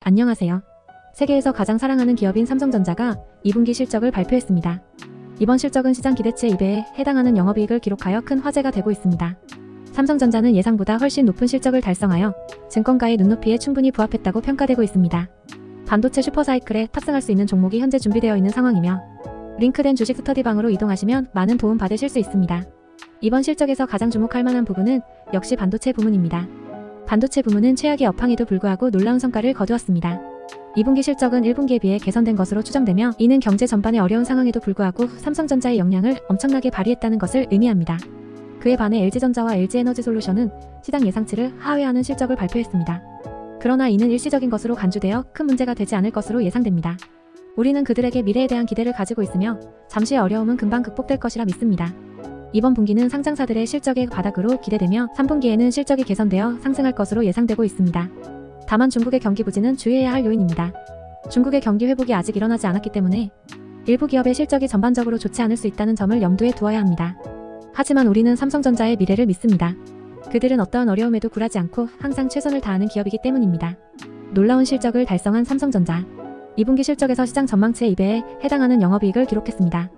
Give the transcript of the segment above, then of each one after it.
안녕하세요. 세계에서 가장 사랑하는 기업인 삼성전자가 2분기 실적을 발표했습니다. 이번 실적은 시장 기대치의 2배에 해당하는 영업이익을 기록하여 큰 화제가 되고 있습니다. 삼성전자는 예상보다 훨씬 높은 실적을 달성하여 증권가의 눈높이에 충분히 부합했다고 평가되고 있습니다. 반도체 슈퍼사이클에 탑승할 수 있는 종목이 현재 준비되어 있는 상황이며 링크된 주식 스터디방으로 이동하시면 많은 도움 받으실 수 있습니다. 이번 실적에서 가장 주목할 만한 부분은 역시 반도체 부문입니다. 반도체 부문은 최악의 업황에도 불구하고 놀라운 성과를 거두었습니다. 2분기 실적은 1분기에 비해 개선된 것으로 추정되며 이는 경제 전반의 어려운 상황에도 불구하고 삼성전자의 역량을 엄청나게 발휘했다는 것을 의미합니다. 그에 반해 LG전자와 LG에너지솔루션은 시장 예상치를 하회하는 실적을 발표했습니다. 그러나 이는 일시적인 것으로 간주되어 큰 문제가 되지 않을 것으로 예상됩니다. 우리는 그들에게 미래에 대한 기대를 가지고 있으며 잠시의 어려움은 금방 극복될 것이라 믿습니다. 이번 분기는 상장사들의 실적의 바닥으로 기대되며 3분기에는 실적이 개선되어 상승할 것으로 예상되고 있습니다. 다만 중국의 경기 부진은 주의해야 할 요인입니다. 중국의 경기 회복이 아직 일어나지 않았기 때문에 일부 기업의 실적이 전반적으로 좋지 않을 수 있다는 점을 염두에 두어야 합니다. 하지만 우리는 삼성전자의 미래를 믿습니다. 그들은 어떠한 어려움에도 굴하지 않고 항상 최선을 다하는 기업이기 때문입니다. 놀라운 실적을 달성한 삼성전자. 2분기 실적에서 시장 전망치의 2배에 해당하는 영업이익을 기록했습니다.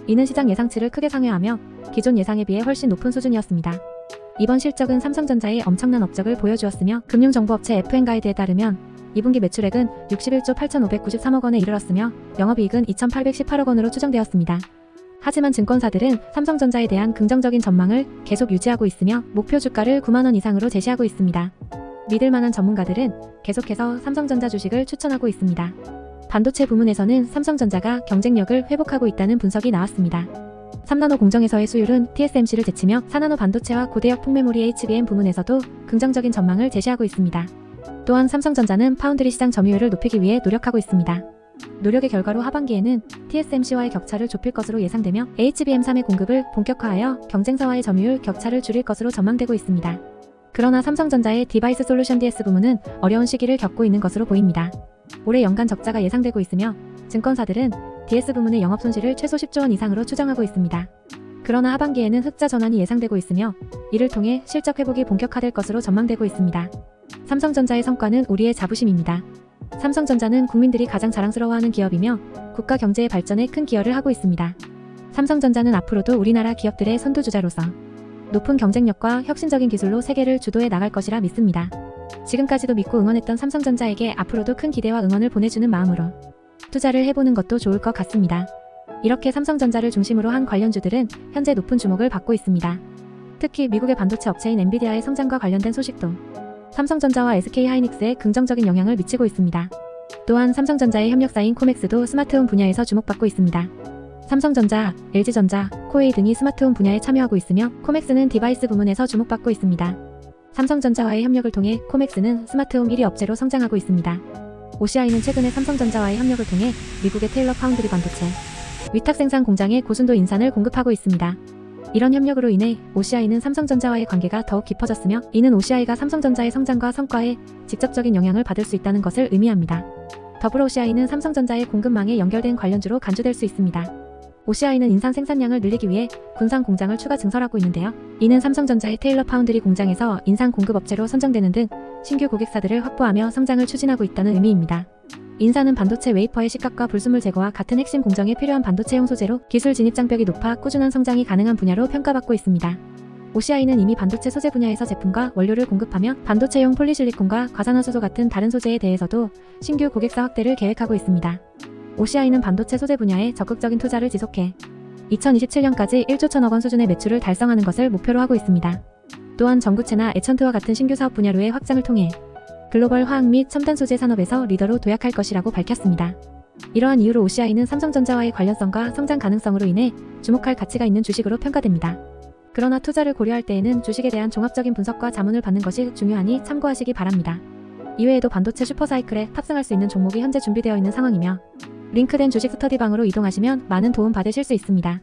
이는 시장 예상치를 크게 상회하며 기존 예상에 비해 훨씬 높은 수준이었습니다. 이번 실적은 삼성전자의 엄청난 업적을 보여주었으며 금융정보업체 FN가이드에 따르면 2분기 매출액은 61조 8,593억 원에 이르렀으며 영업이익은 2,818억 원으로 추정되었습니다. 하지만 증권사들은 삼성전자에 대한 긍정적인 전망을 계속 유지하고 있으며 목표 주가를 9만 원 이상으로 제시하고 있습니다. 믿을 만한 전문가들은 계속해서 삼성전자 주식을 추천하고 있습니다. 반도체 부문에서는 삼성전자가 경쟁력을 회복하고 있다는 분석이 나왔습니다. 3나노 공정에서의 수율은 TSMC를 제치며 4나노 반도체와 고대역 폭메모리 HBM 부문에서도 긍정적인 전망을 제시하고 있습니다. 또한 삼성전자는 파운드리 시장 점유율을 높이기 위해 노력하고 있습니다. 노력의 결과로 하반기에는 TSMC와의 격차를 좁힐 것으로 예상되며 HBM3의 공급을 본격화하여 경쟁사와의 점유율 격차를 줄일 것으로 전망되고 있습니다. 그러나 삼성전자의 디바이스 솔루션 DS 부문은 어려운 시기를 겪고 있는 것으로 보입니다. 올해 연간 적자가 예상되고 있으며 증권사들은 DS 부문의 영업 손실을 최소 10조 원 이상으로 추정하고 있습니다. 그러나 하반기에는 흑자 전환이 예상되고 있으며 이를 통해 실적 회복이 본격화될 것으로 전망되고 있습니다. 삼성전자의 성과는 우리의 자부심입니다. 삼성전자는 국민들이 가장 자랑스러워하는 기업이며 국가 경제의 발전에 큰 기여를 하고 있습니다. 삼성전자는 앞으로도 우리나라 기업들의 선두주자로서 높은 경쟁력과 혁신적인 기술로 세계를 주도해 나갈 것이라 믿습니다. 지금까지도 믿고 응원했던 삼성전자에게 앞으로도 큰 기대와 응원을 보내주는 마음으로 투자를 해보는 것도 좋을 것 같습니다. 이렇게 삼성전자를 중심으로 한 관련주들은 현재 높은 주목을 받고 있습니다. 특히 미국의 반도체 업체인 엔비디아의 성장과 관련된 소식도 삼성전자와 SK하이닉스에 긍정적인 영향을 미치고 있습니다. 또한 삼성전자의 협력사인 코맥스도 스마트홈 분야에서 주목받고 있습니다. 삼성전자, LG전자, 코웨이 등이 스마트홈 분야에 참여하고 있으며 코맥스는 디바이스 부문에서 주목받고 있습니다. 삼성전자와의 협력을 통해 코맥스는 스마트홈 1위 업체로 성장하고 있습니다. OCI는 최근에 삼성전자와의 협력을 통해 미국의 테일러 파운드리 반도체 위탁 생산 공장에 고순도 인산을 공급하고 있습니다. 이런 협력으로 인해 OCI는 삼성전자와의 관계가 더욱 깊어졌으며 이는 OCI가 삼성전자의 성장과 성과에 직접적인 영향을 받을 수 있다는 것을 의미합니다. 더불어 OCI는 삼성전자의 공급망에 연결된 관련주로 간주될 수 있습니다. OCI는 인산 생산량을 늘리기 위해 군산 공장을 추가 증설하고 있는데요. 이는 삼성전자의 테일러 파운드리 공장에서 인산 공급 업체로 선정되는 등 신규 고객사들을 확보하며 성장을 추진하고 있다는 의미입니다. 인산은 반도체 웨이퍼의 식각과 불순물 제거와 같은 핵심 공정에 필요한 반도체용 소재로 기술 진입 장벽이 높아 꾸준한 성장이 가능한 분야로 평가받고 있습니다. OCI는 이미 반도체 소재 분야에서 제품과 원료를 공급하며 반도체용 폴리실리콘과 과산화수소 같은 다른 소재에 대해서도 신규 고객사 확대를 계획하고 있습니다. OCI는 반도체 소재 분야에 적극적인 투자를 지속해 2027년까지 1조 1천억 원 수준의 매출을 달성하는 것을 목표로 하고 있습니다. 또한 전구체나 에천트와 같은 신규 사업 분야로의 확장을 통해 글로벌 화학 및 첨단 소재 산업에서 리더로 도약할 것이라고 밝혔습니다. 이러한 이유로 OCI는 삼성전자와의 관련성과 성장 가능성으로 인해 주목할 가치가 있는 주식으로 평가됩니다. 그러나 투자를 고려할 때에는 주식에 대한 종합적인 분석과 자문을 받는 것이 중요하니 참고하시기 바랍니다. 이외에도 반도체 슈퍼사이클에 탑승할 수 있는 종목이 현재 준비되어 있는 상황이며 링크된 주식 스터디방으로 이동하시면 많은 도움 받으실 수 있습니다.